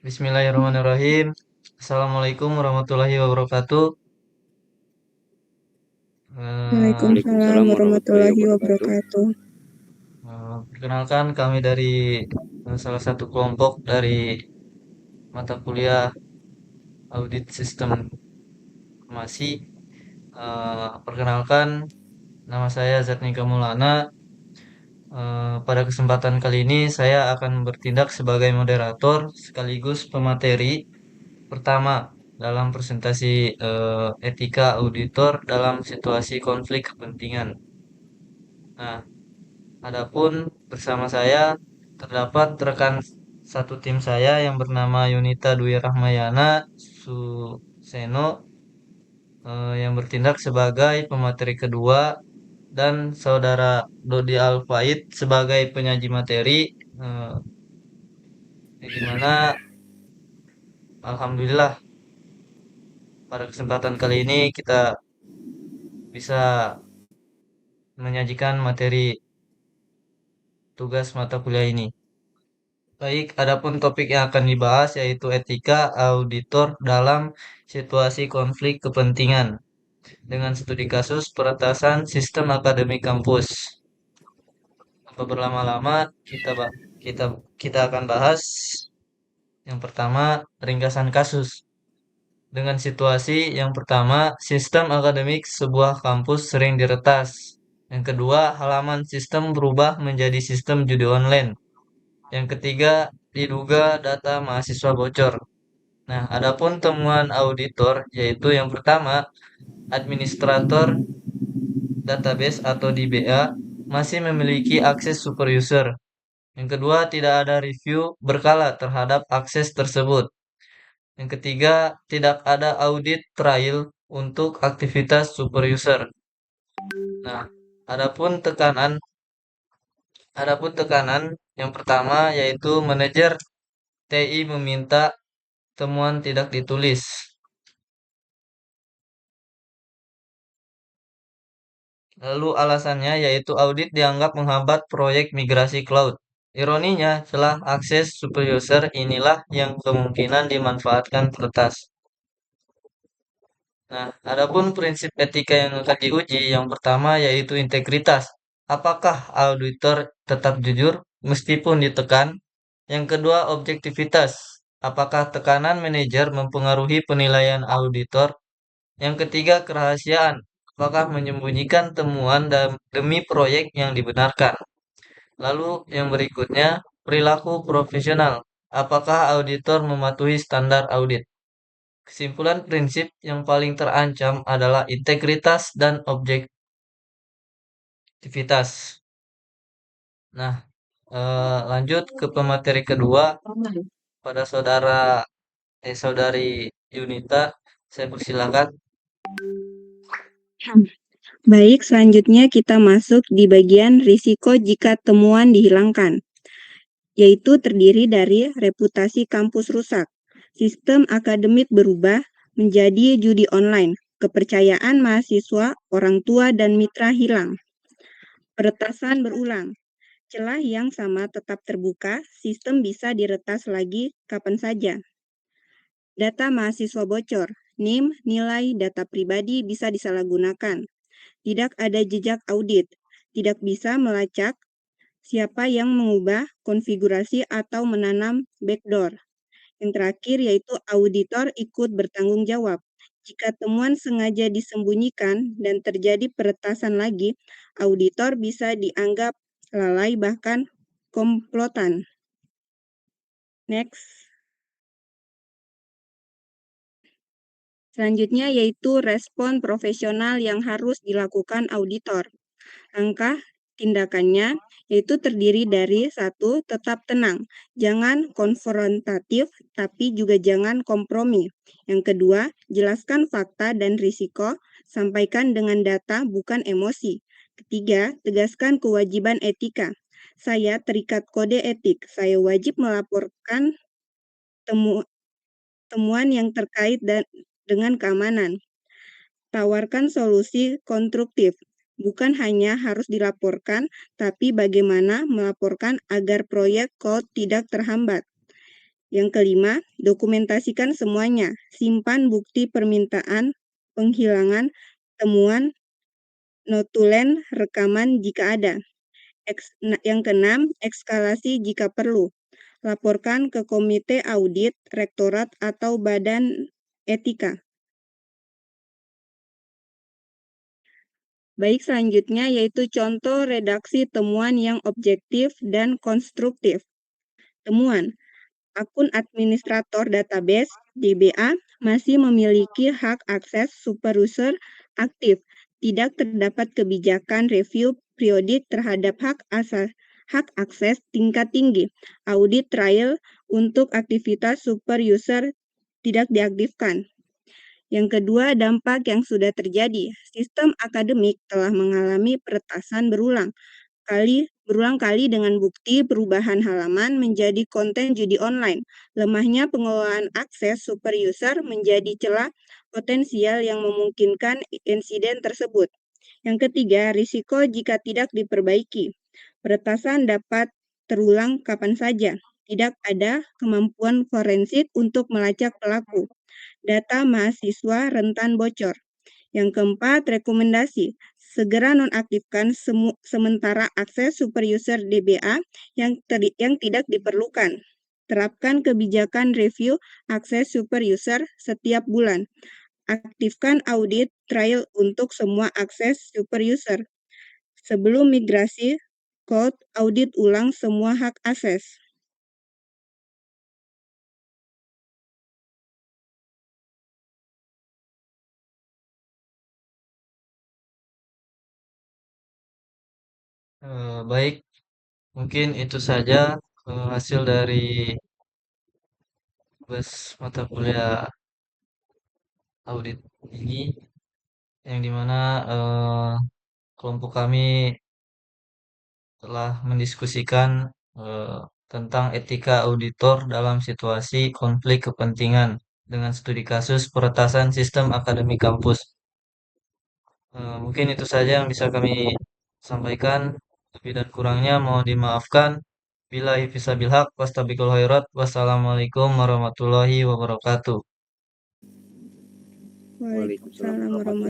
Bismillahirrahmanirrahim. Assalamualaikum warahmatullahi wabarakatuh. Eh, Waalaikumsalam Waalaikumsalam warahmatullahi warahmatullahi wabarakatuh. wabarakatuh. Perkenalkan kami dari salah satu kelompok dari mata kuliah Audit Sistem Informasi. Perkenalkan, nama saya Zatnika Maulana. Pada kesempatan kali ini saya akan bertindak sebagai moderator sekaligus pemateri pertama dalam presentasi etika auditor dalam situasi konflik kepentingan. Nah, adapun bersama saya terdapat rekan satu tim saya yang bernama Yunita Dwi Rahmayana Suseno, yang bertindak sebagai pemateri kedua, dan saudara Dodi Alfaid sebagai penyaji materi, eh, di mana alhamdulillah pada kesempatan kali ini kita bisa menyajikan materi tugas mata kuliah ini. Baik, adapun topik yang akan dibahas yaitu etika auditor dalam situasi konflik kepentingan dengan studi kasus peretasan sistem akademik kampus. Tanpa berlama-lama, kita kita akan bahas yang pertama ringkasan kasus. Dengan situasi yang pertama, sistem akademik sebuah kampus sering diretas. Yang kedua, halaman sistem berubah menjadi sistem judi online. Yang ketiga, diduga data mahasiswa bocor. Nah, adapun temuan auditor yaitu yang pertama, administrator database atau DBA masih memiliki akses super user. Yang kedua, tidak ada review berkala terhadap akses tersebut. Yang ketiga, tidak ada audit trail untuk aktivitas super user. Nah, adapun tekanan, adapun tekanan yang pertama yaitu manajer TI meminta temuan tidak ditulis. Lalu alasannya yaitu audit dianggap menghambat proyek migrasi cloud. Ironinya, celah akses super user inilah yang kemungkinan dimanfaatkan peretas. Nah, adapun prinsip etika yang akan diuji, yang pertama yaitu integritas. Apakah auditor tetap jujur meskipun ditekan? Yang kedua, objektivitas. Apakah tekanan manajer mempengaruhi penilaian auditor? Yang ketiga, kerahasiaan. Apakah menyembunyikan temuan demi proyek yang dibenarkan? Lalu yang berikutnya, perilaku profesional. Apakah auditor mematuhi standar audit? Kesimpulan prinsip yang paling terancam adalah integritas dan objektivitas. Nah, lanjut ke pemateri kedua pada saudari Yunita, saya persilakan. Baik, selanjutnya kita masuk di bagian risiko jika temuan dihilangkan, yaitu terdiri dari reputasi kampus rusak, sistem akademik berubah menjadi judi online, kepercayaan mahasiswa, orang tua, dan mitra hilang. Peretasan berulang, celah yang sama tetap terbuka, sistem bisa diretas lagi kapan saja. Data mahasiswa bocor, NIM, nilai, data pribadi bisa disalahgunakan. Tidak ada jejak audit, tidak bisa melacak siapa yang mengubah konfigurasi atau menanam backdoor. Yang terakhir yaitu auditor ikut bertanggung jawab. Jika temuan sengaja disembunyikan dan terjadi peretasan lagi, auditor bisa dianggap lalai bahkan komplotan. Next. Selanjutnya yaitu respon profesional yang harus dilakukan auditor. Langkah tindakannya yaitu terdiri dari 1. Tetap tenang, jangan konfrontatif, tapi juga jangan kompromi. Yang kedua, jelaskan fakta dan risiko, sampaikan dengan data bukan emosi. Ketiga, tegaskan kewajiban etika. Saya terikat kode etik, saya wajib melaporkan temuan yang terkait dengan keamanan. Tawarkan solusi konstruktif, bukan hanya harus dilaporkan, tapi bagaimana melaporkan agar proyek code tidak terhambat. Yang kelima, dokumentasikan semuanya. Simpan bukti permintaan, penghilangan, temuan, notulen, rekaman jika ada. Yang keenam, ekskalasi jika perlu. Laporkan ke komite audit, rektorat, atau badan etika. Baik, selanjutnya yaitu contoh redaksi temuan yang objektif dan konstruktif. Temuan, akun administrator database DBA masih memiliki hak akses super user aktif. Tidak terdapat kebijakan review periodik terhadap hak akses tingkat tinggi. Audit trial untuk aktivitas super user tidak diaktifkan. Yang kedua, dampak yang sudah terjadi. Sistem akademik telah mengalami peretasan berulang kali dengan bukti perubahan halaman menjadi konten judi online. Lemahnya pengelolaan akses super user menjadi celah potensial yang memungkinkan insiden tersebut. Yang ketiga, risiko jika tidak diperbaiki. Peretasan dapat terulang kapan saja. Tidak ada kemampuan forensik untuk melacak pelaku. Data mahasiswa rentan bocor. Yang keempat, rekomendasi. Segera nonaktifkan sementara akses super user DBA yang tidak diperlukan. Terapkan kebijakan review akses super user setiap bulan. Aktifkan audit trial untuk semua akses super user. Sebelum migrasi, code audit ulang semua hak akses. Baik, mungkin itu saja hasil dari tugas mata kuliah audit ini, yang dimana kelompok kami telah mendiskusikan tentang etika auditor dalam situasi konflik kepentingan dengan studi kasus peretasan sistem akademik kampus. Mungkin itu saja yang bisa kami sampaikan. Lebih dan kurangnya mohon dimaafkan. Billahi fisabil haq, wastabiqul khairat. Wassalamualaikum warahmatullahi wabarakatuh. Waalaikumsalam warahmatullahi wabarakatuh.